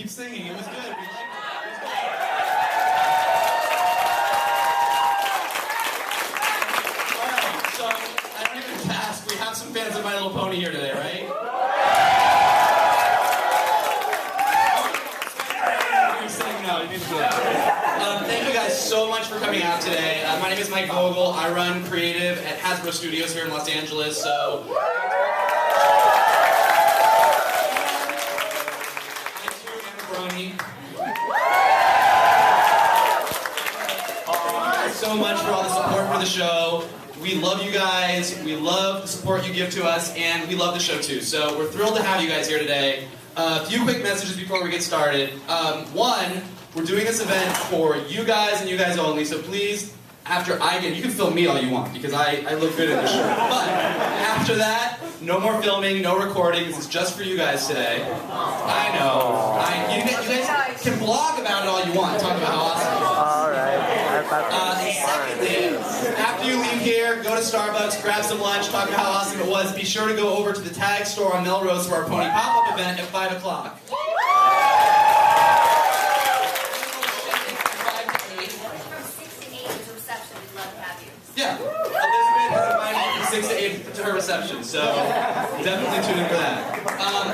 keep singing. It was good. We liked it. Alright, so I don't even ask. We have some fans of My Little Pony here today, right? Thank you guys so much for coming out today. My name is Mike Vogel. I run creative at Hasbro Studios here in Los Angeles. So so much for all the support for the show. We love you guys, we love the support you give to us, and we love the show too. So we're thrilled to have you guys here today. A few quick messages before we get started. One, we're doing this event for you guys and you guys only, so please, after I get, you can film me all you want, because I look good in the shirt. But after that, no more filming, no recording. This is just for you guys today. I know. You guys can blog about it all you want. Talk about how awesome it is. All right. Secondly, after you leave here, go to Starbucks, grab some lunch, talk about how awesome it was. Be sure to go over to the Tag store on Melrose for our Pony Pop-Up event at 5 o'clock. Yeah, Elizabeth has invited you from 6 to 8 to her reception, so definitely tune in for that.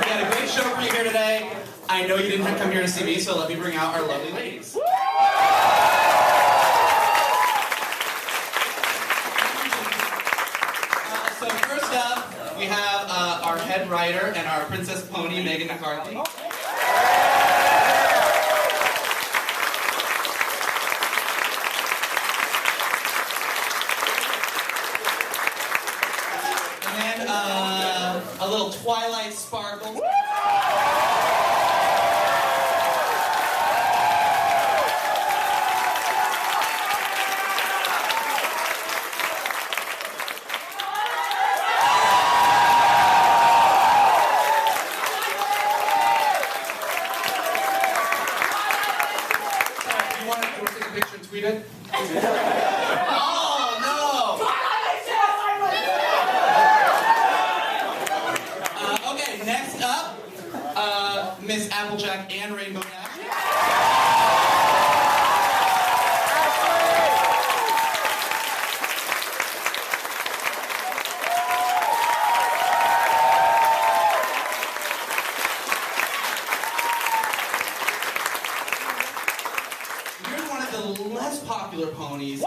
We had a great show for you here today. I know you didn't come here to see me, so let me bring out our lovely ladies. So first up, we have our head writer and our Princess Pony, Megan McCarthy. A little Twilight sparkle. You want to take a picture and tweet it? Next up, Miss Applejack and Rainbow Dash. Here's one of the less popular ponies.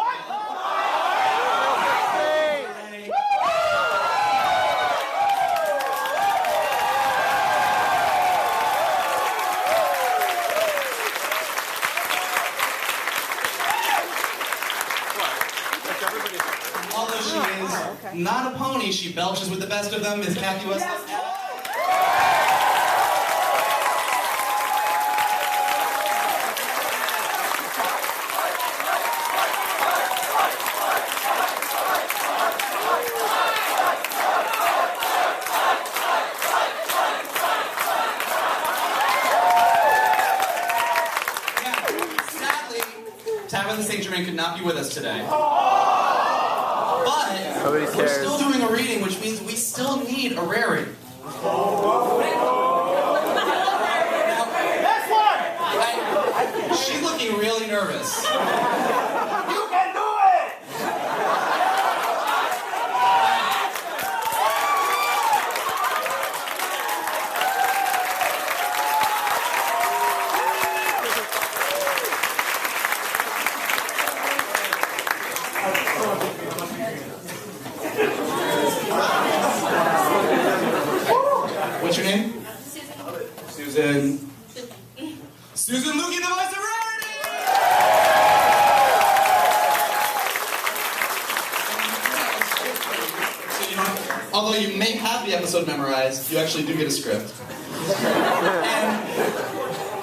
Although she is not a pony, she belches with the best of them, is Kathy West. Sadly, Tabitha St. Germain could not be with us today. But we're still doing a reading, which means we still need a raring. She's looking really nervous. You can do it! What's your name? Susan. Susan Lukey, the voice of Rarity! So although you may have the episode memorized, you actually do get a script.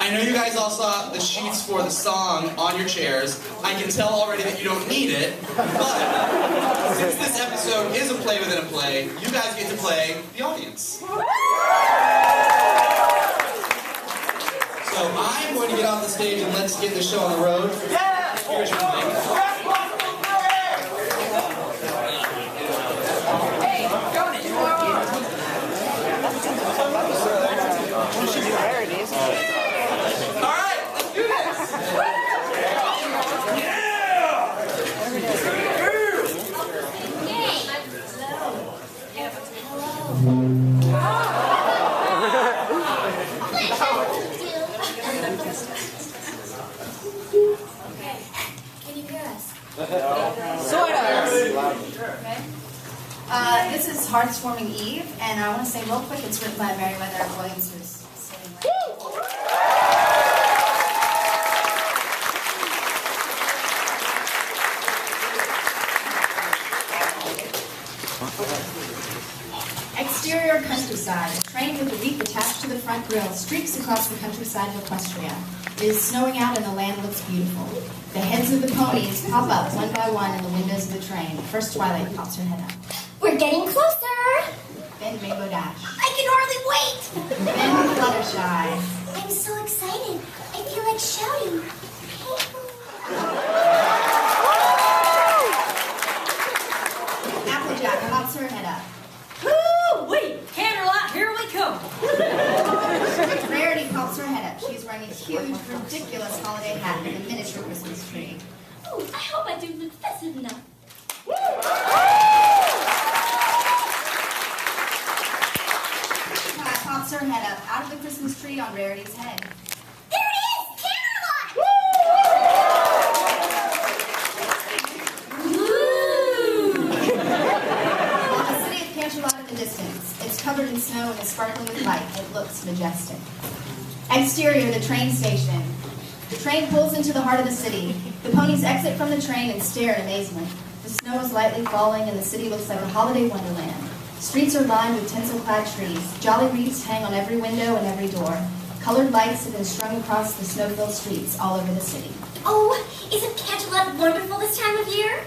And I know you guys all saw the sheets for the song on your chairs. I can tell already that you don't need it, but since this episode is a play within a play, you guys get to play the audience. So I'm going to get off the stage and let's get the show on the road. Here's your thing. There it is. Okay. Can you hear us? Sort of. Okay. This is Hearthwarming Eve, and I want to say real quick, it's written by Meriwether Williams, who's sitting right here. Exterior countryside. A train with a reap attached to the front grille streaks across the countryside of Equestria. It is snowing out and the land looks beautiful. The heads of the ponies pop up one by one in the windows of the train. First Twilight pops her head up. We're getting closer. Then Rainbow Dash. I can hardly wait. Then Fluttershy. I'm so excited. I feel like shouting. Applejack pops her head up. Woo-wee! Candlelight, here we come. Rarity pops her head up. She's wearing a huge, ridiculous holiday hat with a miniature Christmas tree. Oh, I hope I do look festive enough. Cat pops her head up out of the Christmas tree on Rarity's head. There it is! Candlelight! On the city of Canterlot in the distance. It's covered in snow and is sparkling with light. It looks majestic. Exterior, the train station. The train pulls into the heart of the city. The ponies exit from the train and stare in amazement. The snow is lightly falling and the city looks like a holiday wonderland. Streets are lined with tinsel-clad trees. Jolly wreaths hang on every window and every door. Colored lights have been strung across the snow-filled streets all over the city. Oh, isn't Canterlot wonderful this time of year?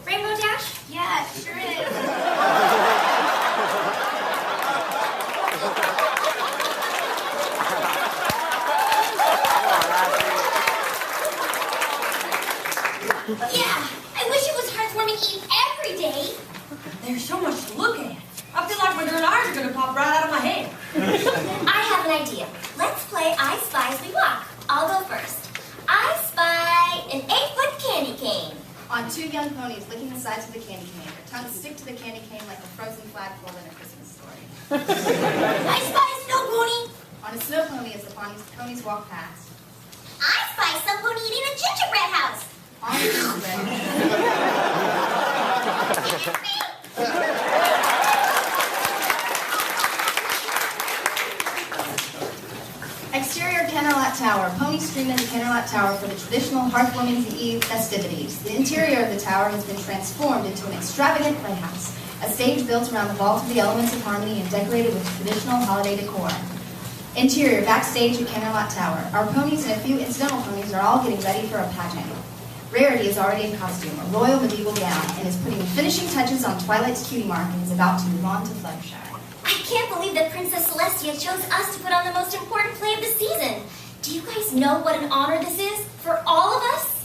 Rainbow Dash? Yeah, it sure is. Yeah, I wish it was Hearthwarming Eve every day. There's so much to look at. I feel like my darn eyes are going to pop right out of my head. I have an idea. Let's play I Spy as we walk. I'll go first. I spy an 8-foot candy cane. On two young ponies licking the sides of the candy cane. Their tongues stick to the candy cane like a frozen flagpole in a Christmas story. I spy a snow pony. On a snow pony as the ponies walk past. I spy some pony eating a gingerbread house. On the gingerbread. Exterior Canterlot Tower. Ponies stream into Canterlot Tower for the traditional Hearthwarming Eve festivities. The interior of the tower has been transformed into an extravagant playhouse. A stage built around the vault of the elements of harmony and decorated with traditional holiday decor. Interior, backstage at Canterlot Tower. Our ponies and a few incidental ponies are all getting ready for a pageant. Rarity is already in costume, a royal medieval gown, and is putting the finishing touches on Twilight's cutie mark and is about to move on to Fluttershy. I can't believe that Princess Celestia chose us to put on the most important play of the season. Do you guys know what an honor this is for all of us?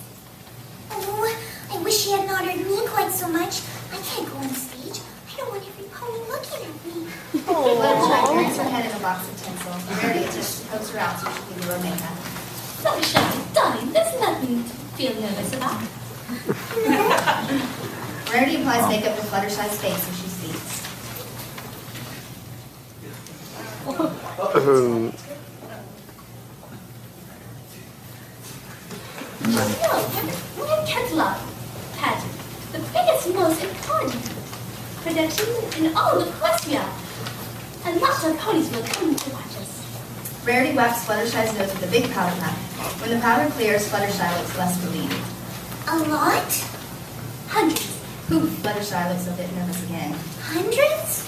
Oh, I wish she hadn't honored me quite so much. I can't go on stage. I don't want every pony looking at me. Fluttershy carries her head in a box of tinsel. Rarity attempts to pose her out so she can do her makeup. Fluttershy, darling, there's nothing to feel nervous about. Rarity applies makeup to Fluttershy's face as she speaks. No, we're Canterlot pageant, the biggest, most important production in all of Equestria. And lots of ponies will come to watch us. Rarity whaps Fluttershy's nose with a big powder puff. When the powder clears, Fluttershy looks less relieved. A lot? Hundreds. Poof, Fluttershy looks a bit nervous again. Hundreds?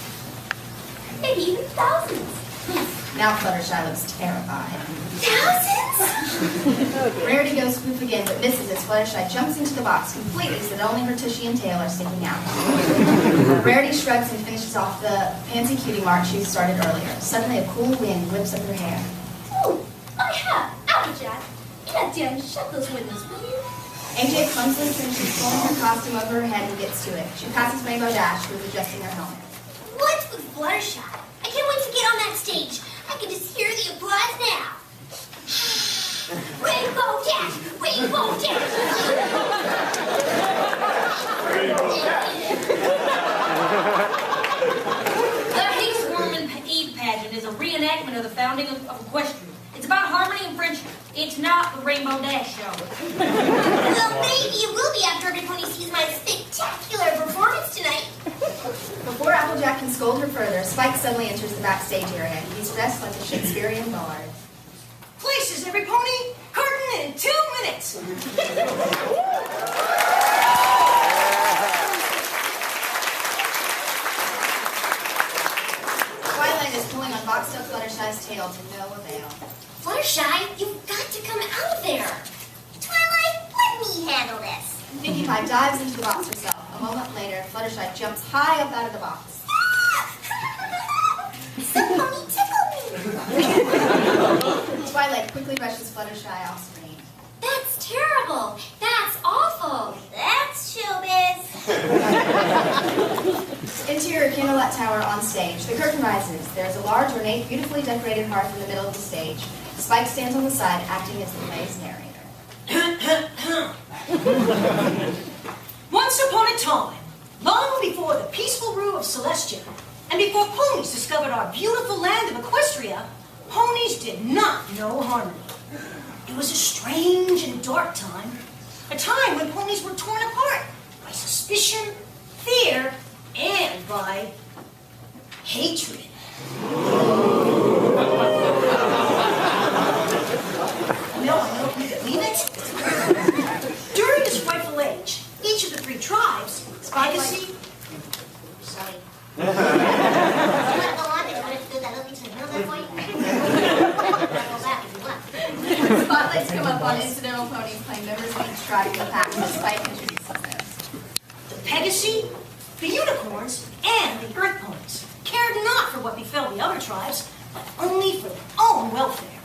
Maybe even thousands. Now Fluttershy looks terrified. Thousands? Rarity goes poof again, but misses as Fluttershy jumps into the box completely so that only her tushy and tail are sticking out. Rarity shrugs and finishes off the fancy cutie mark she started earlier. Suddenly a cool wind whips up her hair. Oh, I have. Applejack. Get down and shut those windows, will you? AJ clumsily finishes pulling her costume over her head and gets to it. She passes Rainbow Dash, who is adjusting her helmet. What's with Fluttershy? I can't wait to get on that stage. I can just hear the applause now. Rainbow Dash! Rainbow Dash! The Hearthwarming Eve pageant is a reenactment excitement of the founding of Equestria. It's about harmony and friendship. It's not the Rainbow Dash show. Well, maybe it will be after everybody sees my spectacular performance tonight. Before Applejack can scold her further, Spike suddenly enters the backstage area. He's dressed like a Shakespearean bard. Places, every pony. Curtain in 2 minutes. Twilight is pulling on boxed up Fluttershy's tail to no avail. Fluttershy, you've got to come out of there. Twilight, let me handle this. Pinkie Pie dives into the box herself. A moment later, Fluttershy jumps high up out of the box. Pony, tickle me. Twilight quickly brushes Fluttershy off screen. That's terrible. That's awful. That's showbiz. Interior Candlelit Tower on stage. The curtain rises. There is a large, ornate, beautifully decorated hearth in the middle of the stage. Spike stands on the side, acting as the play's narrator. Once upon a time, long before the peaceful rule of Celestia, and before ponies discovered our beautiful land of Equestria, ponies did not know harmony. It was a strange and dark time, a time when ponies were torn apart by suspicion, fear, and by hatred. No, you believe it? During this frightful age, each of the 3 tribes, Legacy. Sorry. You want to go on? Did you want to do that little piece of the middle there for you? Go back if you want. Spotlights come up on incidental ponies playing members of each tribe in the pack as Spike introduces them. The Pegasus, the Unicorns, and the Earth Ponies cared not for what befell the other tribes, but only for their own welfare.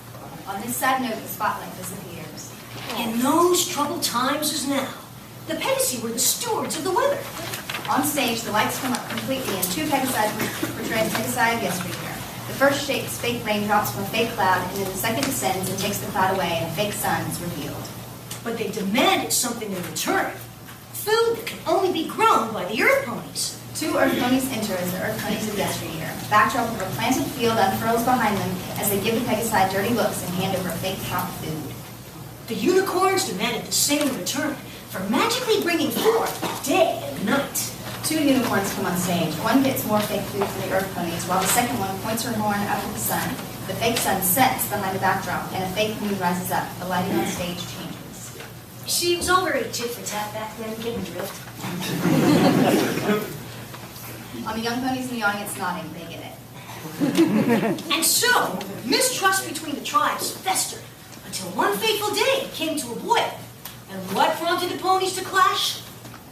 On this sad note, the spotlight disappears. In those troubled times as now, the Pegasus were the stewards of the weather. On stage, the lights come up completely and 2 Pegasi portray the Pegasi of yesteryear. The first shapes fake raindrops from a fake cloud, and then the second descends and takes the cloud away, and a fake sun is revealed. But they demanded something in return. Food that can only be grown by the Earth Ponies. 2 Earth Ponies enter as the Earth Ponies of yesteryear. A backdrop of a planted field unfurls behind them as they give the Pegasi dirty looks and hand over fake chopped food. The Unicorns demanded the same in return for magically bringing forth day and night. 2 unicorns come on stage. One gets more fake food from the Earth Ponies, while the second one points her horn up at the sun. The fake sun sets behind the backdrop, and a fake moon rises up. The lighting on stage changes. See, it was all very tit for tat back then, getting drift. On the young ponies in the audience nodding, they get it. And so, mistrust between the tribes festered until one fateful day it came to a boil. And what prompted the ponies to clash?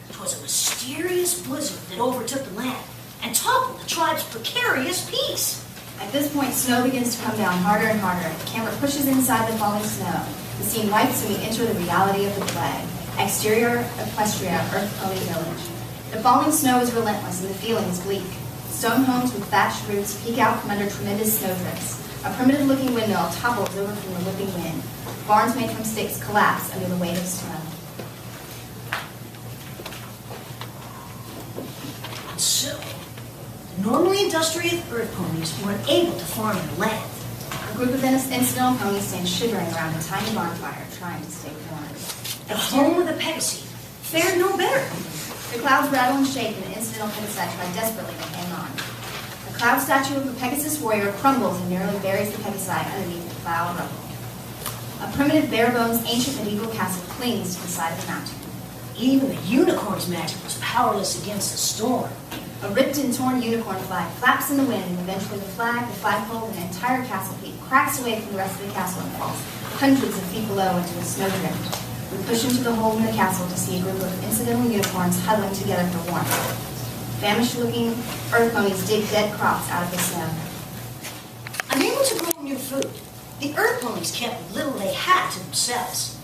It was a mysterious blizzard that overtook the land and toppled the tribe's precarious peace. At this point, snow begins to come down harder and harder. The camera pushes inside the falling snow. The scene wipes and we enter the reality of the play. Exterior Equestria, Earth Pony Village. The falling snow is relentless and the feeling is bleak. Stone homes with thatched roofs peek out from under tremendous snowdrifts. A primitive-looking windmill topples over from the whipping wind. Barns made from sticks collapse under the weight of snow. And so, the normally industrious Earth Ponies were unable to farm their land. A group of incidental ponies stand shivering around a tiny bonfire, trying to stay warm. The home of the Pegasus fared no better. The clouds rattle and shake, and the incidental Pegasi try desperately to hang on. The cloud statue of the Pegasus warrior crumbles and nearly buries the Pegasi underneath the cloud rubble. A primitive, bare-bones, ancient medieval castle clings to the side of the mountain. Even the unicorn's magic was powerless against the storm. A ripped and torn unicorn flag flaps in the wind, and eventually the flag, the flagpole, and the entire castle peak cracks away from the rest of the castle and falls hundreds of feet below into a snowdrift. We push into the hole in the castle to see a group of incidental unicorns huddling together for warmth. Famished-looking Earth Ponies dig dead crops out of the snow. Unable to grow new food, the Earth Ponies kept what little they had to themselves.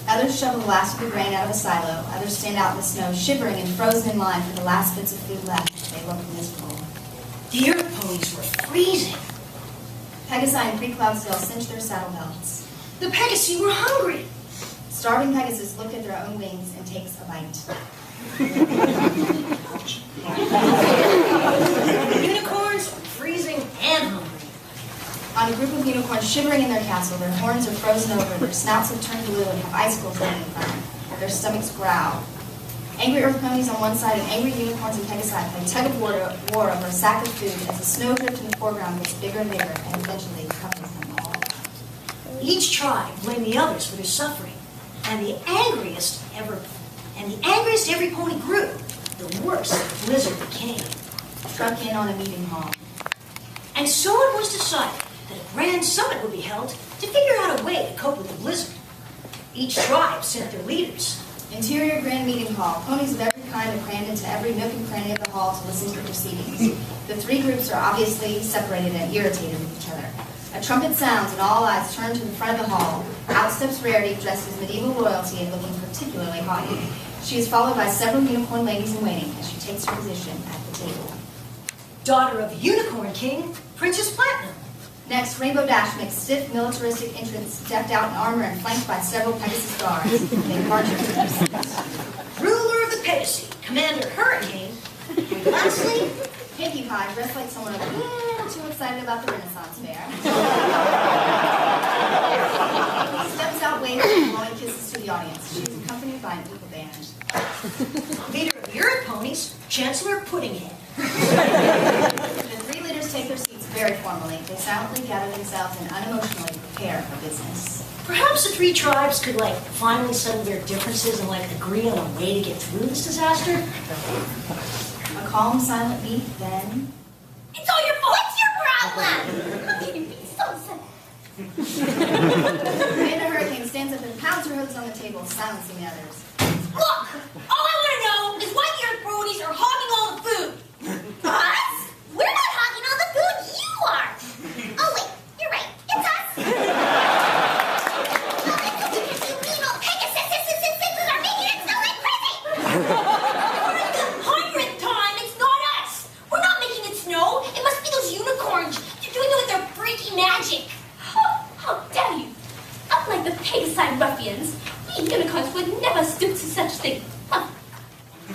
Others shovel the last of the grain out of a silo. Others stand out in the snow, shivering and frozen in line for the last bits of food left. They look miserable. The Earth Ponies were freezing. Pegasi and Pre-Cloudsdale cinch their saddle belts. The Pegasus were hungry. Starving Pegasus look at their own wings and takes a bite. The unicorns were freezing and hungry. On a group of unicorns shivering in their castle, their horns are frozen over, their snouts have turned blue and have icicles hanging from them. Their stomachs growl. Angry earth ponies on one side and angry unicorns and pegasi play tug-of-war over a sack of food as the snowdrift in the foreground gets bigger and bigger and eventually covers them all. Each tribe blamed the others for their suffering, and the angriest every pony grew, the worse the blizzard became. Struck in on a meeting hall. And so it was decided that a grand summit would be held to figure out a way to cope with the blizzard. Each tribe sent their leaders. Interior Grand Meeting Hall. Ponies of every kind are crammed into every nook and cranny of the hall to listen to the proceedings. The three groups are obviously separated and irritated with each other. A trumpet sounds and all eyes turn to the front of the hall. Out steps Rarity, dressed as medieval royalty and looking particularly haughty. She is followed by several unicorn ladies in waiting as she takes her position at the table. Daughter of the Unicorn King, Princess Platinum. Next, Rainbow Dash makes stiff, militaristic entrance, decked out in armor and flanked by several Pegasus guards. They march into their seats. Ruler of the Pegasus, Commander Hurricane. And lastly, Pinkie Pie, dressed like someone a little too excited about the Renaissance fair. Steps out waving and blowing kisses to the audience. She is accompanied by an eagle band. leader of the Earth Ponies, Chancellor Puddinghead. The three leaders take their seats very formally. They silently gather themselves and unemotionally prepare for business. Perhaps the three tribes could, finally settle their differences and, agree on a way to get through this disaster. A calm, silent beat, then... It's all your fault. What's your problem? How can you be so simple? Amanda Hurricane stands up and pounds her hooves on the table, silencing the others. Look, all I want to know is why the Earth Brodies are hogging all the food. Us? We're not hogging all the food. You are. Oh, wait. You're right. It's us. Oh, it's because you mean old Pegasus are making it sound like crazy. For the 100th time, it's not us. We're not making it snow. It must be those unicorns. They're doing it with their freaky magic. How dare you? Unlike the Pegasi ruffians, we unicorns would never stoop to such thing. Huh.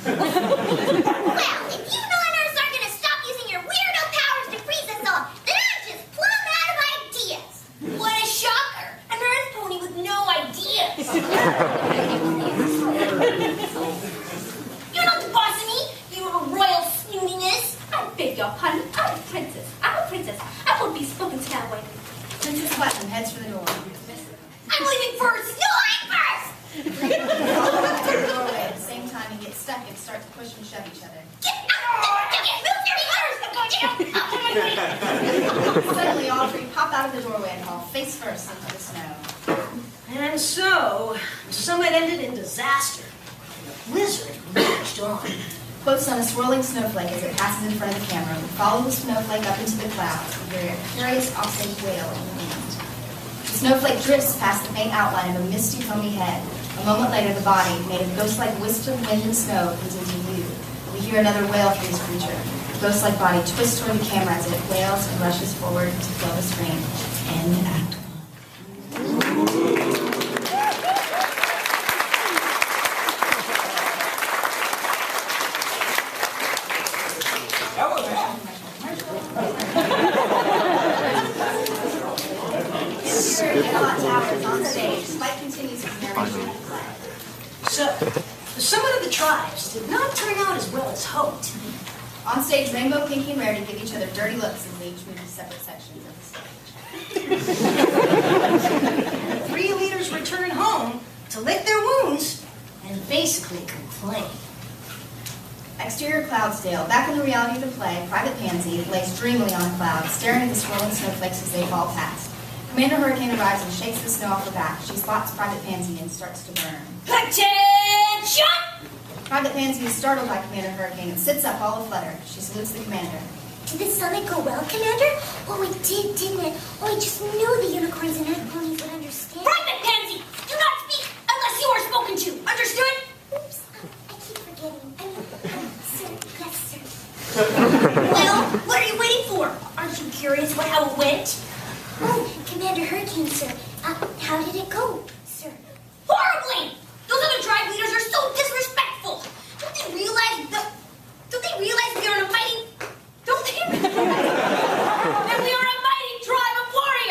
Well, if you non-Earths aren't going to stop using your weirdo powers to freeze us all, then I'm just plumb out of ideas. What a shocker! An Earth pony with no ideas. You're not the boss of me, you royal snootiness. I beg your pardon. I'm a princess. I won't be spoken to that way. Princess Platinum heads for the door. I'm leaving first. No, I'm first. All of them enter the doorway at the same time and get stuck and start to push and shove each other. Suddenly, all three pop out of the doorway and fall face first into the snow. And so, the summit ended in disaster. The blizzard raged on. Close on a swirling snowflake as it passes in front of the camera. We follow the snowflake up into the clouds and hear a curious offset wail in the wind. The snowflake drifts past the faint outline of a misty, foamy head. A moment later, the body, made of ghost-like wisps of wind and snow, comes into view. We hear another wail from this creature. The ghost-like body twists toward the camera as it wails and rushes forward to fill the screen. End act. On stage, Spike continues his narration of the play. So, the summit of the tribes did not turn out as well as hoped. On stage, Rainbow, Pinkie, and Rarity give each other dirty looks as they each move to separate sections of the stage. The three leaders return home to lick their wounds and basically complain. Exterior Cloudsdale. Back in the reality of the play, Private Pansy lays dreamily on a cloud, staring at the swirling snowflakes as they fall past. Commander Hurricane arrives and shakes the snow off her back. She spots Private Pansy and starts to burn. Attention! Private Pansy is startled by Commander Hurricane and sits up all aflutter. She salutes the commander. Did the summit go well, Commander? Oh, it did, didn't it? Oh, I just knew the unicorns and Earth ponies would understand. Private Pansy! Do not speak unless you are spoken to. Understood? Oops, I keep forgetting. Sir, yes, sir. Well, what are you waiting for? Aren't you curious how it went? Oh, Commander Hurricane, sir. How did it go, sir? Horribly! Those other tribe leaders are so disrespectful. Don't they realize we are a mighty... Don't they realize that we are a mighty tribe of warriors?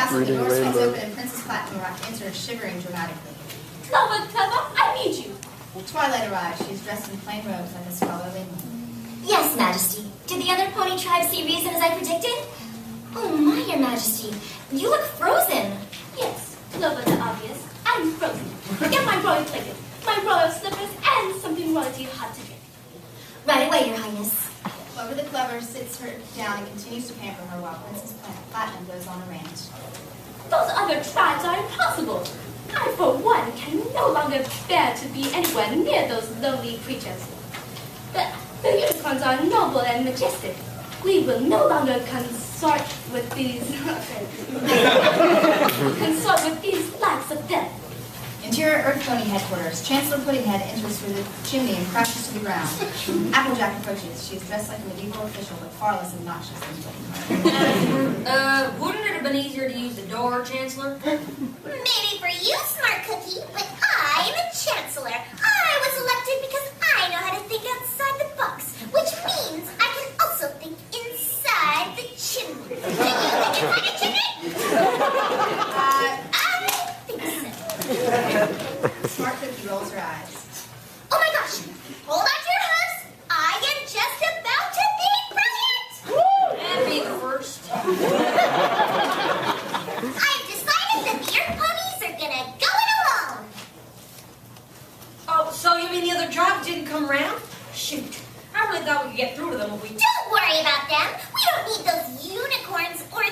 Classic, the door swings open and Princess Platinum enters shivering dramatically. Clover, I need you. Twilight arrives. She is dressed in plain robes like a scholarly nun. Yes, Majesty. Did the other pony tribe see reason as I predicted? Oh my, Your Majesty. You look frozen. Yes, Clover the obvious. I'm frozen. Get my royal plated, my royal slippers, and something royalty hot to drink. Right away, Your Highness. Clover the Clever sits her down and continues to pamper her while Princess Platinum goes on a rant. Those other tribes are impossible. I, for one, can no longer bear to be anywhere near those lonely creatures. The unicorns are noble and majestic. We will no longer consort with these lacks of death. Interior Earth Pony headquarters. Chancellor Puddinghead enters through the chimney and crashes to the ground. Applejack approaches. She is dressed like a medieval official, but far less obnoxious than Puddinghead. Wouldn't it have been easier to use the door, Chancellor? Maybe for you, Smart Cookie, but I'm a Chancellor. I was elected because I know how to think outside the box, which means I can also think inside the chimney. Can you think inside the chimney? I think so. Smart Cookie rolls her eyes. Oh my gosh! Hold on to your hooves! I am just about to be brilliant! That'd be the first. I've decided that the Earth Ponies are gonna go it alone! Oh, so you mean the other tribes didn't come around? Shoot. I really thought we could get through to them if we... Don't worry about them! We don't need those unicorns or the,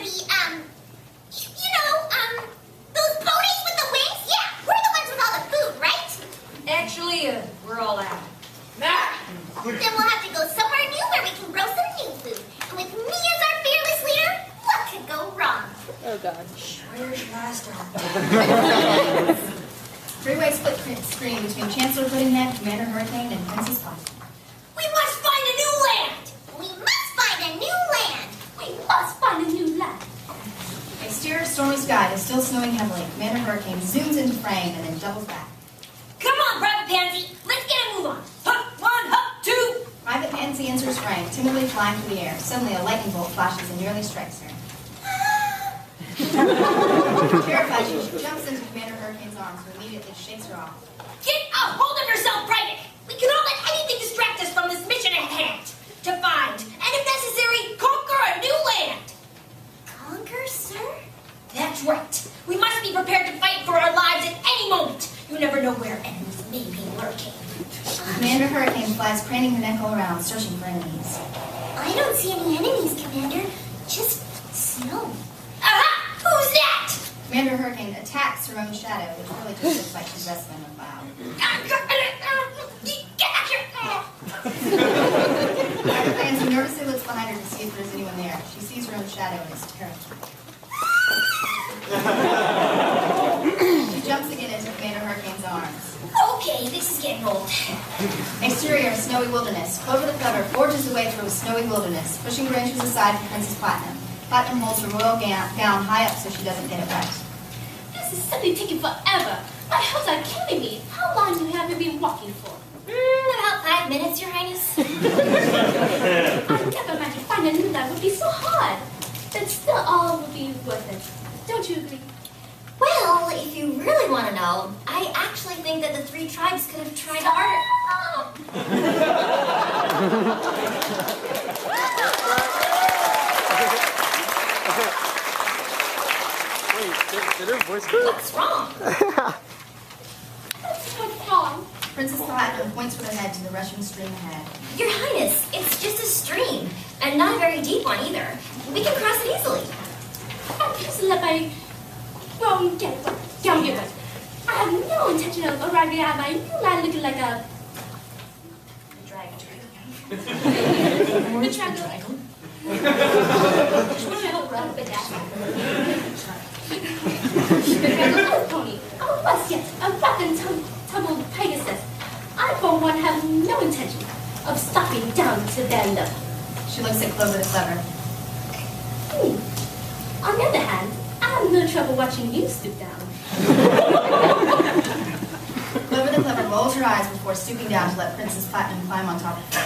those ponies with the wings? Yeah, we're the ones with all the food, right? Actually, we're all out. Then we'll have to go somewhere new where we can grow some new food. And with me as our fearless leader, what could go wrong? Oh, God. Where should I start? Three-way split screen between Chancellor Puddinghead, Commander Hurricane, and Princess Platinum. We must find a new land! We must find a new land! We must find a new land. Exterior stormy sky is still snowing heavily. Commander Hurricane zooms into frame and then doubles back. Come on, Private Pansy. Let's get a move on. Hup, one, hup, two. Private Pansy enters frame, timidly flying through the air. Suddenly, a lightning bolt flashes and nearly strikes her. Terrified, she jumps into Commander Hurricane's arms, who immediately shakes her off. Get a hold of yourself, Private. We cannot let anything distract us from this mission at hand. To find, and if necessary, conquer a new land. Conquer, sir? That's right. We must be prepared to fight for our lives at any moment. You never know where enemies may be lurking. Commander Hurricane flies, craning her neck all around, searching for enemies. I don't see any enemies, Commander. Just snow. Aha! Who's that? Commander Hurricane attacks her own shadow, which really just looks like she's wrestling with cloud. Get back here! Private Pansy nervously looks behind her to see if there's anyone there. She sees her own shadow and is terrified. She jumps again into Commander Hurricane's arms. Okay, this is getting old. Exterior, snowy wilderness. Clover the Clever forges her way through a snowy wilderness, pushing branches aside for Princess Platinum. Platinum holds her royal gown high up so she doesn't get it wet. This is simply taking forever. My hopes are killing me. How long have you been walking for? About 5 minutes, Your Highness. I never imagined finding a new land would be so hard. But still all would be worth it. Don't you agree? Well, if you really want to know, I actually think that the 3 tribes could have tried harder. Did her voice go? What's wrong? What's wrong? Princess Platinum points with her head to the rushing stream ahead. Your Highness, it's just a stream, and not a very deep one either. We can cross it easily. I'm just let my wrong get down here. I have no intention of arriving at my new land looking like a Dragon. the dragon. The dragon of pony. Oh, what's yet? A rock and tumble Pegasus. I, for one, have no intention of stopping down to their level. She looks at Clover the Clever. On the other hand, I have no trouble watching you stoop down. Clover the Clever rolls her eyes before stooping down to let Princess Platinum climb on top of her.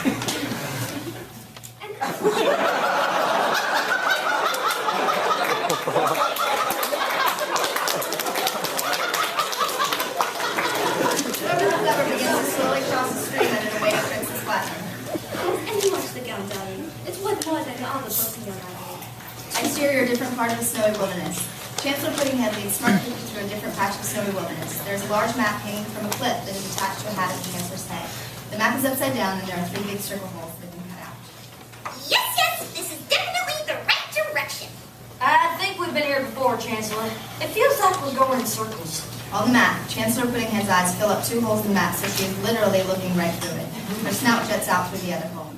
Exterior, different part of the snowy wilderness. Chancellor Puddinghead leads Smart Cookie through a different patch of snowy wilderness. There is a large map hanging from a clip that is attached to a hat of the Chancellor's head. The map is upside down, and there are 3 big circle holes that have been cut out. Yes, this is definitely the right direction. I think we've been here before, Chancellor. It feels like we're going in circles. On the map, Chancellor Puddinghead's eyes fill up 2 holes in the map, so she is literally looking right through it. Her snout juts out through the other hole.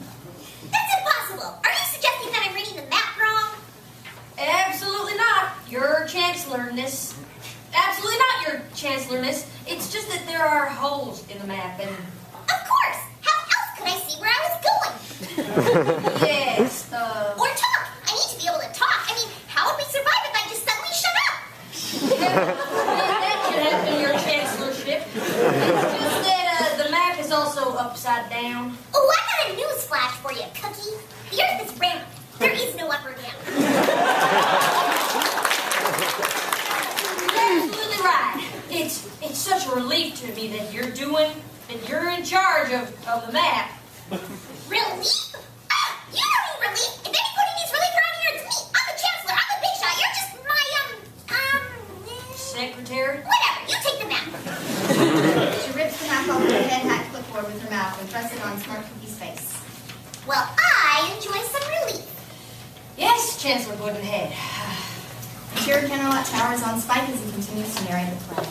That's impossible. Are you suggesting that I'm reading the map wrong? Absolutely not, Your Chancellorness. Absolutely not, Your Chancellorness. It's just that there are holes in the map, and... Of course. How else could I see where I was going? Yes, Or talk. I need to be able to talk. I mean, how would we survive if I just suddenly shut up? that can happen, Your Chancellorship. It's just that the map is also upside down. Oh, I got a news flash for you, Cookie. The Earth is round. There is no up or down. You're absolutely right. It's such a relief to me that you're in charge of the map. Relief? You don't need relief. If anybody needs relief around here, it's me. I'm the Chancellor. I'm the big shot. You're just my, Secretary? whatever. You take the map. She rips the map off her head hat clipboard with her mouth and presses it on Smart Cookie's face. Well, I enjoy some relief. Yes, Chancellor Puddinghead. Interior Kenilworth Tower is on spike as he continues to narrate the play.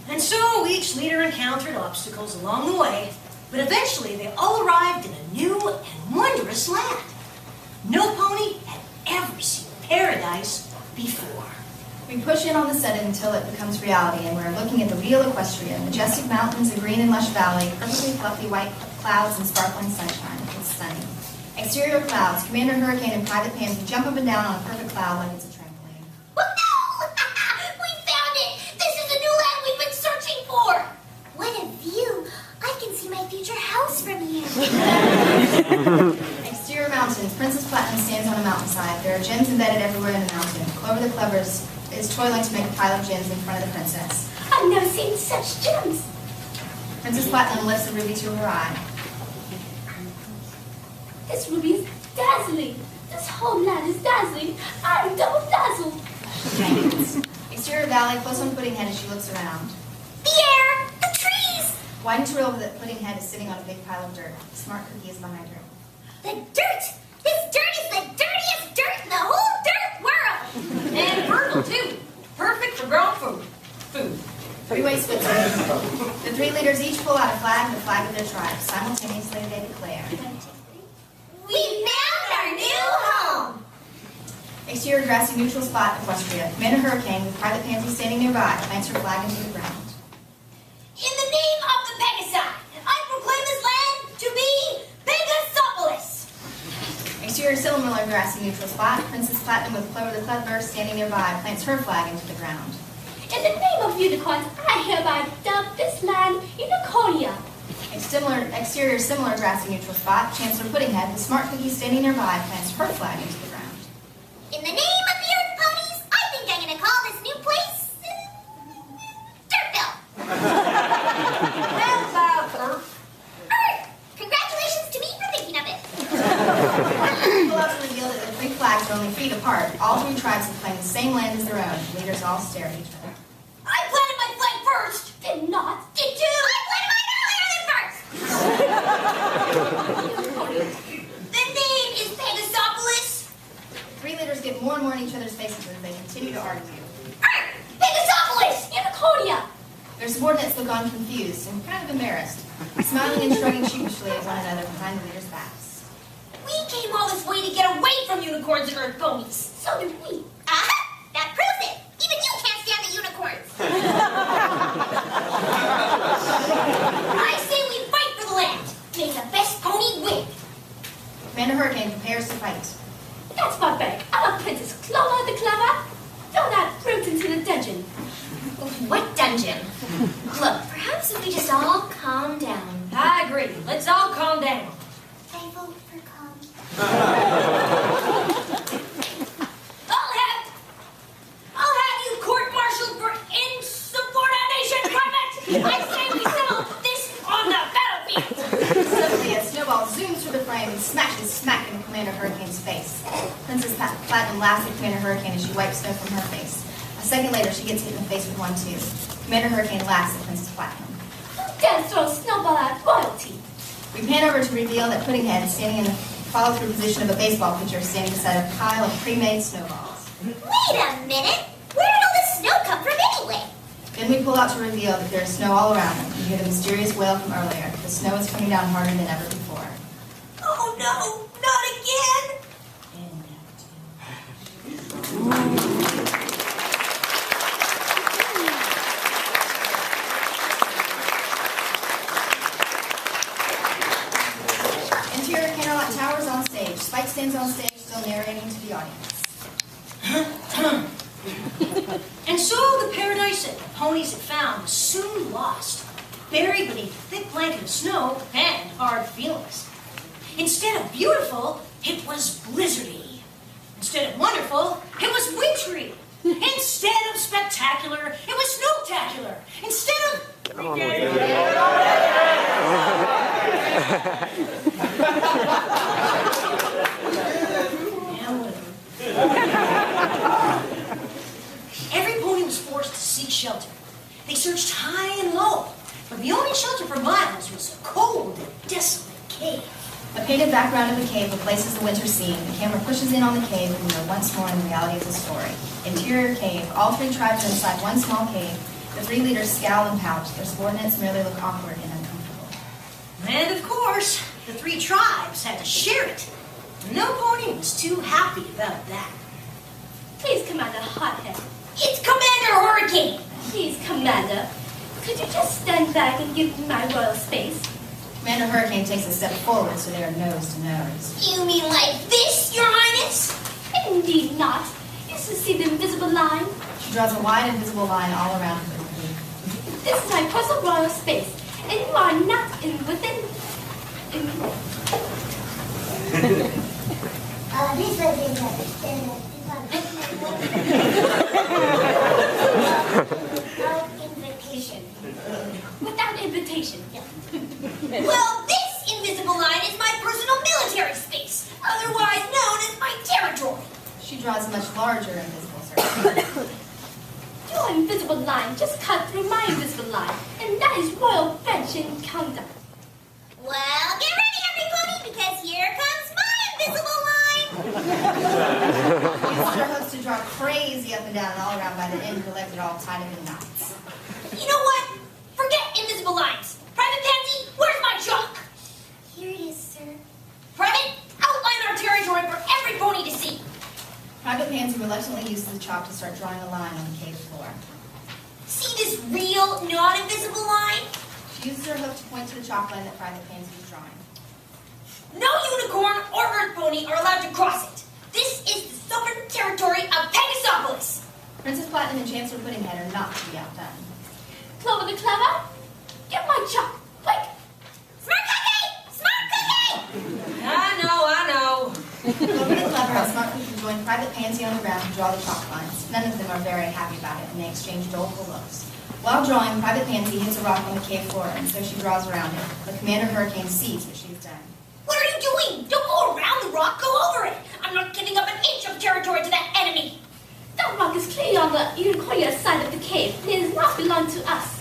And so each leader encountered obstacles along the way, but eventually they all arrived in a new and wondrous land. No pony had ever seen paradise before. We push in on the set until it becomes reality, and we're looking at the real Equestria. Majestic mountains, a green and lush valley, perfectly fluffy white clouds, and sparkling sunshine. It's stunning. Exterior clouds. Commander Hurricane and Private Pansy jump up and down on a perfect cloud like it's a trampoline. Oh, no! We found it! This is the new land we've been searching for! What a view! I can see my future house from here. Exterior mountains. Princess Platinum stands on a mountainside. There are gems embedded everywhere in the mountain. Clover the Clever is toiling to make a pile of gems in front of the princess. I've never seen such gems. Princess Platinum lifts a ruby to her eye. This ruby is dazzling. This whole land is dazzling. I'm double dazzled. Exterior valley, close on Puddinghead as she looks around. The air! The trees! Widen to reveal that Puddinghead is sitting on a big pile of dirt. Smart Cookie is behind her. The dirt! This dirt is the dirtiest dirt in the whole dirt world! And fertile, too. Perfect for growing food. Three-way Switzerland. The 3 leaders each pull out a flag and the flag of their tribe. Simultaneously, they declare. We found our new home! Exterior grassy neutral spot, Equestria. Commander Hurricane, with Private Pansy standing nearby, plants her flag into the ground. In the name of the Pegasi, I proclaim this land to be Pegasopolis. Exterior similar grassy neutral spot, Princess Platinum with Clover the Clever standing nearby, plants her flag into the ground. In the name of unicorns, I hereby dub this land Unicornia. Exterior similar grassy neutral spot, Chancellor Puddinghead with Smart Cookie standing nearby, plants her flag into the ground. In the name of the Earth Ponies, I think I'm going to call this new place... Dirtville. How about Earth? Earth! Congratulations to me for thinking of it. Pull out to reveal that the 3 flags are only feet apart. All 3 tribes have claimed the same land as their own. The leaders all stare at each other. I planted my flag first. Did not. Did you? I planted mine earlier than first. The name is Pegasopolis. 3 leaders get more and more in each other's faces as they continue to argue. Earth! Pegasopolis! Unicornia. Their subordinates look on confused and kind of embarrassed, smiling and shrugging sheepishly at one another behind the leaders' backs. We came all this way to get away from unicorns and Earth ponies. So did we. Aha! That proves it! Even you can't stand the unicorns! I say we fight for the land. May the best pony win. Commander Hurricane prepares to fight. That's barbaric. I'm a Princess Clover the Clever. Throw that brute into the dungeon. What dungeon? Look, perhaps if we just all calm down. I agree. Let's all calm down. I vote for calm. I'll have you court-martialed for insubordination, Private. I say we settle this on the battlefield. Suddenly, a snowball zooms through the frame and smashes smack in the Commander Hurricane's face. Princess Platinum laughs at Commander Hurricane as she wipes snow from her face. A second later, she gets hit in the face with one too. Commander Hurricane laughs at Princess Platinum. Dance throw a snowball at royalty. We pan over to reveal that Puddinghead is standing in the follow-through position of a baseball pitcher standing beside a pile of pre-made snowballs. Wait a minute! Where did all this snow come from anyway? Then we pull out to reveal that there is snow all around them. We hear the mysterious wail from earlier. The snow is coming down harder than ever before. Oh no, not again! Interior Candlelight Tower is on stage. Spike stands on stage, still narrating to the audience. And so the paradise that the ponies had found was soon lost, buried beneath a thick blanket of snow and hard feelings. Instead of beautiful, it was blizzardy. Instead of wonderful, it was wintry. Instead of spectacular, it was snowtacular. Instead of... Every pony was forced to seek shelter. They searched high and low, but the only shelter for miles was a cold and desolate cave. A painted background of the cave replaces the winter scene. The camera pushes in on the cave, and we are once more in the reality of the story. Interior cave. All three tribes are inside one small cave. The three leaders scowl and pout. Their subordinates merely look awkward and uncomfortable. And of course, the three tribes had to share it. No pony was too happy about that. Please, Commander Hothead. It's Commander Hurricane! Please, Commander. Could you just stand back and give me my royal space? Commander Hurricane takes a step forward so they are nose to nose. You mean like this, Your Highness? Indeed not. You should see the invisible line. She draws a wide invisible line all around her. This is my personal royal space, and you are not within. This was invitation. Without invitation. Well, this invisible line is my personal military space, otherwise known as my territory. She draws a much larger invisible circle. Your invisible line just cut through my invisible line, and that is royal friendship conduct. Well, get ready, everybody, because here comes my invisible line. Uses her hooks to draw crazy up and down and all around by the end of her legs are all tied up in knots. You know what? Forget invisible lines. Private Pansy, where's my chalk? Here it is, sir. Private, outline our territory for every pony to see. Private Pansy reluctantly uses the chalk to start drawing a line on the cave floor. See this real, not invisible line? She uses her hook to point to the chalk line that Private Pansy is drawing. No unicorn or earth pony are allowed to cross it. This is the southern territory of Pegasopolis. Princess Platinum and Chancellor Puddinghead are not to be outdone. Clover the Clever, get my chalk, quick! Smart cookie! Smart cookie! I know. Clover the Clever and Smart Cookie join Private Pansy on the ground to draw the chalk lines. None of them are very happy about it, and they exchange doleful looks. While drawing, Private Pansy hits a rock on the cave floor, and so she draws around it. But Commander Hurricane sees what she's done. What are you doing? Don't go around the rock, go over it. I'm not giving up an inch of territory to that enemy. That rock is clearly on the unicorn side of the cave. It does not belong to us.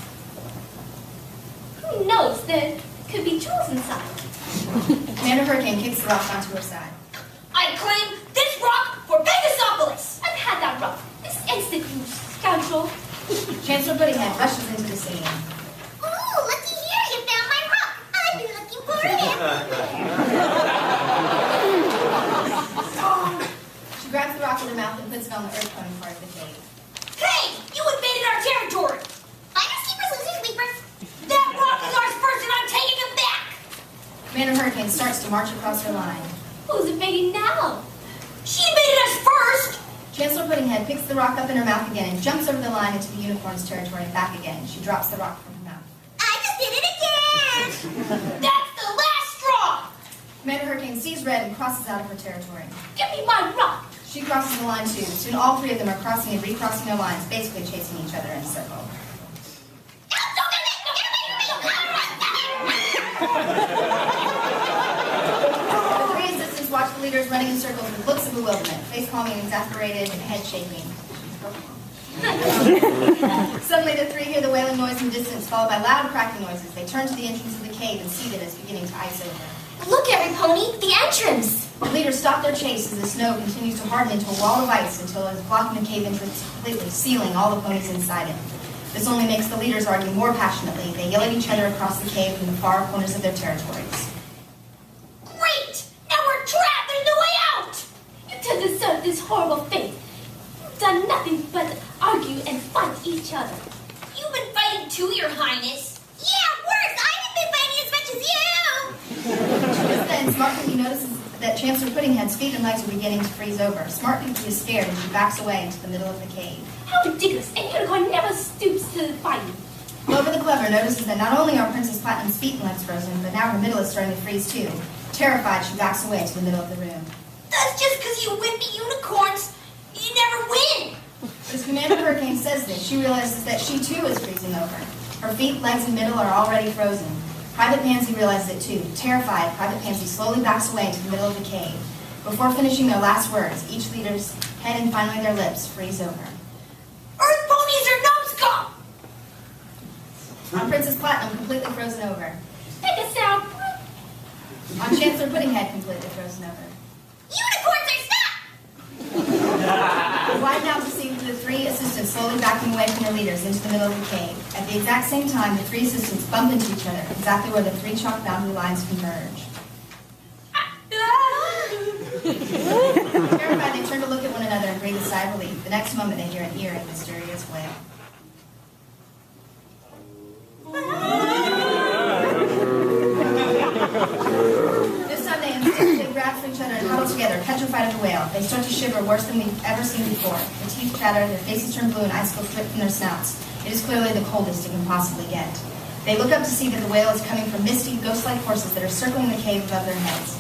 Who knows? There could be jewels inside. Commander Hurricane kicks the rock onto her side. I claim this rock for Pegasopolis. I've had that rock. This instant, you scoundrel. Chancellor Puddinghead rushes into the scene. Ooh, looky here, you found my rock. I've been looking for it everywhere. She grabs the rock in her mouth and puts it on the earth pony part of the cave. Hey, you invaded our territory. Finders keepers, losers weepers. That rock is ours first and I'm taking it back. Commander Hurricane starts to march across her line. Who's invading now? She invaded us first. Chancellor Puddinghead picks the rock up in her mouth again and jumps over the line into the unicorn's territory and back again. She drops the rock from her mouth. I just did it again. That's the last straw. Commander Hurricane sees red and crosses out of her territory. Give me my rock. She crosses the line too. Soon all three of them are crossing and recrossing their lines, basically chasing each other in a circle. The three assistants watch the leader leaders running in circles with looks of bewilderment, face palming, exasperated, and head shaking. Suddenly the three hear the wailing noise in the distance, followed by loud cracking noises. They turn to the entrance of the cave and see that it's beginning to ice over. Look, every pony, the entrance! The leaders stop their chase as the snow continues to harden into a wall of ice until it is blocking the cave entrance completely, sealing all the ponies inside it. This only makes the leaders argue more passionately. They yell at each other across the cave from the far corners of their territories. Great! Now we're trapped! There's no way out! You two deserve this horrible fate. You've done nothing but argue and fight each other. You've been fighting too, Your Highness. Yeah, worse! I haven't been fighting as much as you! Just then, Smart Cookie notices that Chancellor Puddinghead's feet and legs are beginning to freeze over. Smart Cookie is scared and she backs away into the middle of the cave. How ridiculous! A unicorn never stoops to fighting. Clover the Clever notices that not only are Princess Platinum's feet and legs frozen, but now her middle is starting to freeze too. Terrified, she backs away to the middle of the room. That's just because you wimpy unicorns. You never win! As Commander Hurricane says this, she realizes that she too is freezing over. Her feet, legs, and middle are already frozen. Private Pansy realizes it too. Terrified, Private Pansy slowly backs away into the middle of the cave. Before finishing their last words, each leader's head and finally their lips freeze over. Earth ponies are numbskull! On Princess Platinum, completely frozen over. Make a sound. On Chancellor Puddinghead, completely frozen over. Unicorns are stuck! Wide out to see the three assistants slowly backing away from their leaders into the middle of the cave. At the exact same time, the three assistants bump into each other, exactly where the three chalk boundary lines converge. Terrified, they turn to look at one another and breathe a sigh of relief. The next moment, they hear an eerie, mysterious wail. This time they instinctively grasp each other and huddle together, petrified of the wail. They start to shiver worse than we've ever seen before. Their teeth chatter, their faces turn blue, and icicles drip from their snouts. It is clearly the coldest it can possibly get. They look up to see that the wail is coming from misty, ghost-like horses that are circling the cave above their heads.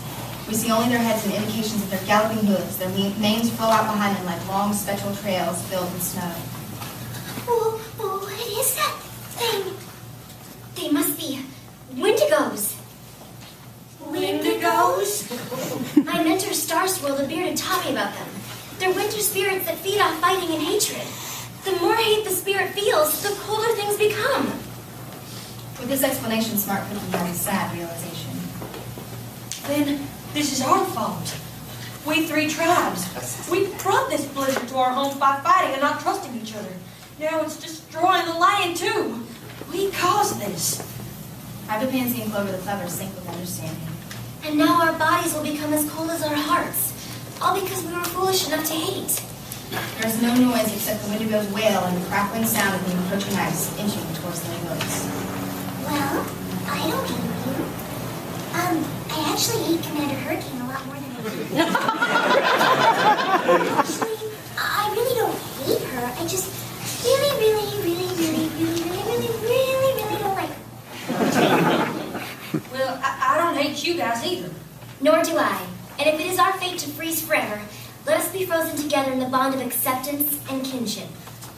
We see only their heads and indications of their galloping hooves. Their manes flow out behind them like long, spectral trails filled with snow. Oh, what is that thing? They must be Wendigos. Wendigos? My mentor, Star Swirl the Bearded, taught me about them. They're winter spirits that feed off fighting and hatred. The more hate the spirit feels, the colder things become. With this explanation, Smart Cookie had a sad realization. Then this is our fault. We three tribes. We brought this blizzard to our homes by fighting and not trusting each other. Now it's destroying the land too. We caused this. Private Pansy and Clover the Clever sink with understanding. And now our bodies will become as cold as our hearts. All because we were foolish enough to hate. There is no noise except the Wendigo's wail and the crackling sound of the approaching ice inching towards the woods. Well, I don't hate you. I actually hate Commander Hurricane a lot more than I do. Actually, I really don't hate her. I just really don't like her. Well, I don't hate you guys either. Nor do I. And if it is our fate to freeze forever, let us be frozen together in the bond of acceptance and kinship.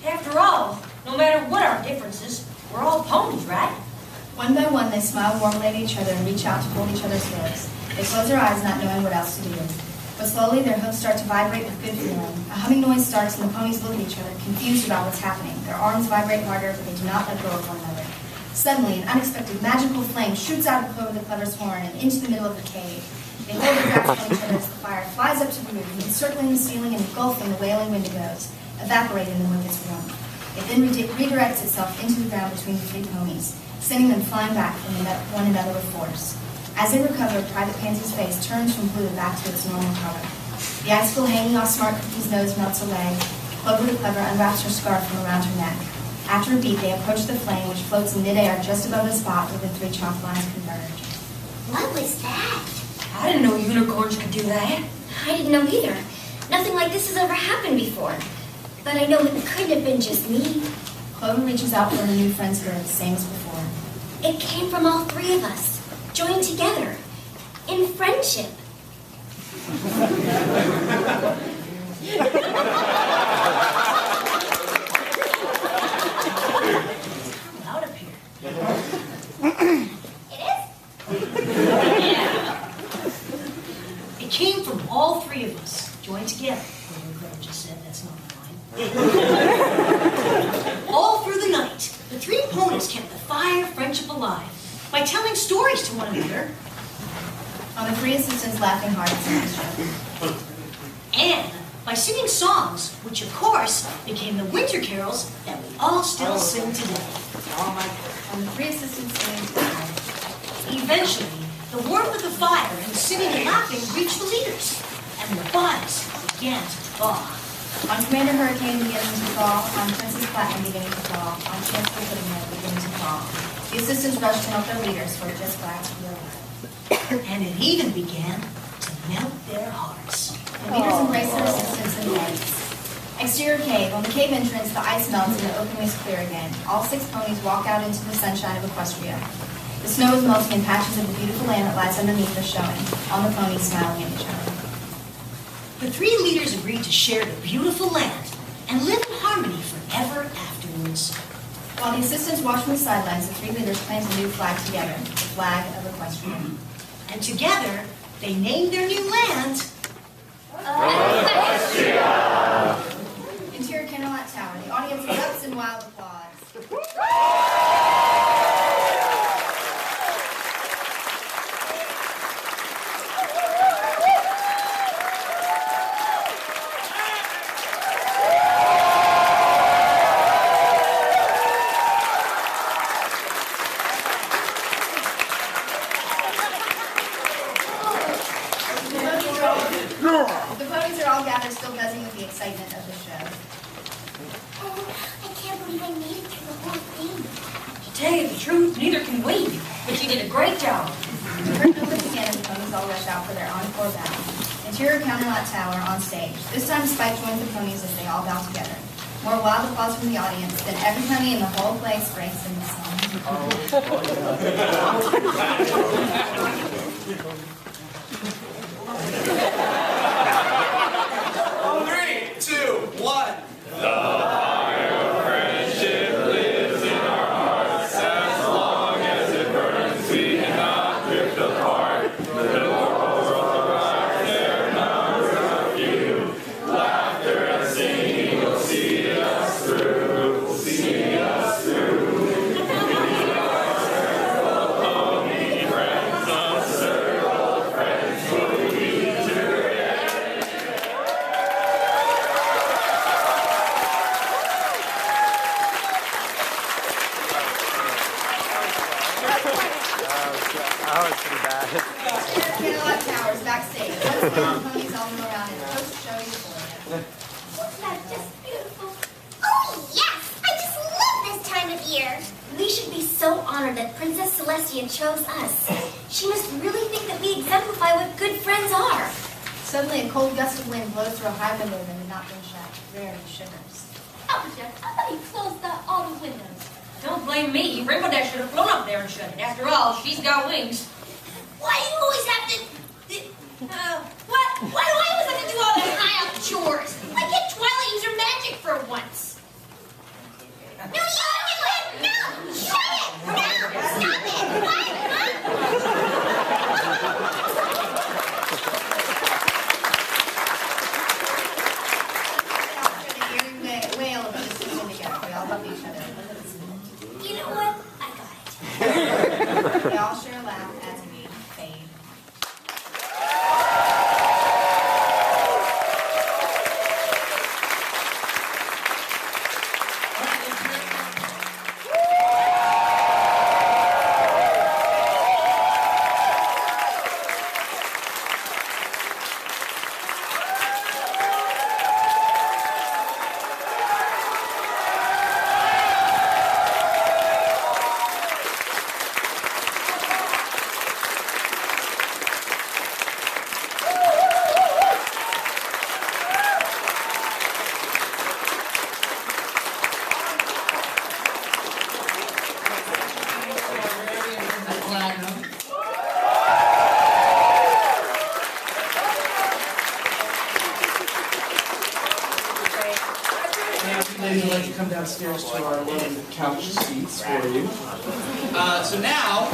After all, no matter what our differences, we're all ponies, right? One by one, they smile warmly at each other and reach out to hold each other's hands. They close their eyes, not knowing what else to do. But slowly, their hooves start to vibrate with good feeling. A humming noise starts, and the ponies look at each other, confused about what's happening. Their arms vibrate harder, but they do not let go of one another. Suddenly, an unexpected magical flame shoots out of Clover the Clever's horn and into the middle of the cave. They hold their grasp on each other as the fire flies up to the roof, encircling the ceiling and engulfing the wailing Wendigos, evaporating them with its warmth. It then redirects itself into the ground between the three ponies, sending them flying back from one another with force. As they recover, Private Pansy's face turns from blue back to its normal color. The icicle hanging off Smart Cookie's nose melts away. Clover the Clever unwraps her scarf from around her neck. After a beat, they approach the flame, which floats in midair just above the spot where the three chalk lines converge. What was that? I didn't know unicorns could do that. I didn't know either. Nothing like this has ever happened before. But I know it couldn't have been just me. Clover reaches out for her new friend's bird, same as before. It came from all three of us, joined together, in friendship. I'm out of here. It is? It came from all That's not mine. All through the night, the three ponies kept the fire of friendship alive by telling stories to one another. On the three assistants laughing hard at the show. And by singing songs, which of course became the winter carols that we all still sing today. On the three assistants singing together. Eventually, the warmth of the fire and singing and laughing reached the leaders, and the bodies began to thaw. On Commander Hurricane beginning to fall, on Princess Platinum beginning to fall, on Chancellor Puddinghead beginning to fall. The assistants rushed to help their leaders who were just glad to be alive. And it even began to melt their hearts. The leaders embraced their assistants and heads. Exterior cave. On the cave entrance, the ice melts and the opening is clear again. All 6 ponies walk out into the sunshine of Equestria. The snow is melting and patches of the beautiful land that lies underneath are showing. On the ponies smiling at each other. The 3 leaders agreed to share the beautiful land and live in harmony forever afterwards. While the assistants watched from the sidelines, the 3 leaders planted a new flag together, the flag of Equestria. And together, they named their new land Equestria! Interior Candlelight Tower. The audience erupts in wild applause. The ponies are all gathered, still buzzing with the excitement of the show. Oh, I can't believe I made it through the whole thing. To tell you the truth, neither can we. But you did a great job. The curtain opens again and the ponies all rush out for their encore bow. Interior Candlelight Tower on stage. This time Spike joins the ponies as they all bow together. More wild applause from the audience. Then every pony in the whole place breaks into song. On 3, 2, 1. That was pretty bad. Candlelight Towers, backstage. Once again, the ponies all move around and post-show euphoria. Isn't that just beautiful? Oh, yes! I just love this time of year. We should be so honored that Princess Celestia chose us. She must really think that we exemplify what good friends are. Suddenly, a cold gust of wind blows through a high window that had not been shut. Rarely shivers. Applejack, I thought you closed out all the windows. Don't blame me. Rainbow Dash should have flown up there and shut it. After all, she's got wings. Why do you always have to... Why do I always have to do all the high-up chores? Why can't Twilight use her magic for once? No, you do it! No! Shut it! No! Stop it! What? After the eerie wail of the season together, they all love each other. You know what? I got it. They all share a laugh as we fade. Ladies, I'd like to come downstairs to our lovely couch seats for you. So now,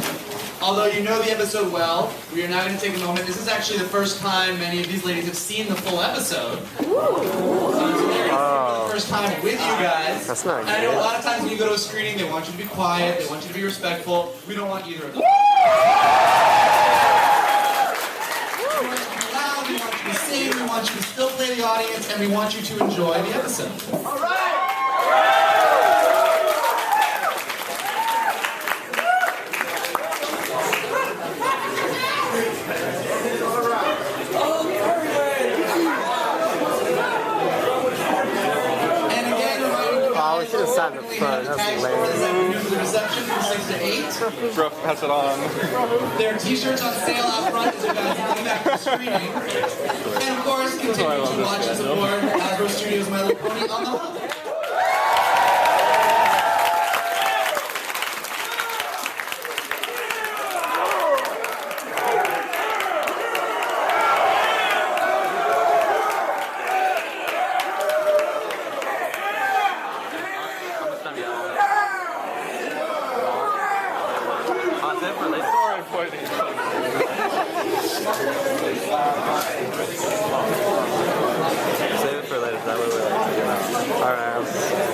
although you know the episode well, we are now going to take a moment. This is actually the first time many of these ladies have seen the full episode. So it's very first time with you guys. That's not And I know a good. lot of times when you go to a screening, they want you to be quiet, they want you to be respectful. We don't want either of those. We want you to be loud, we want you to sing, we want you to still play the audience, and we want you to enjoy the episode. All right. And again, reminding you Oh, we guys, should have sat in the we front. have That's tags lame. for this afternoon for the reception from 6 to 8. Bro, pass it on. There are t-shirts on sale out front as you guys come back from the screening. And of course, continue to watch and support Hasbro Studios' My Little Pony on the Hub. Save it for later. That way we're like, Alright.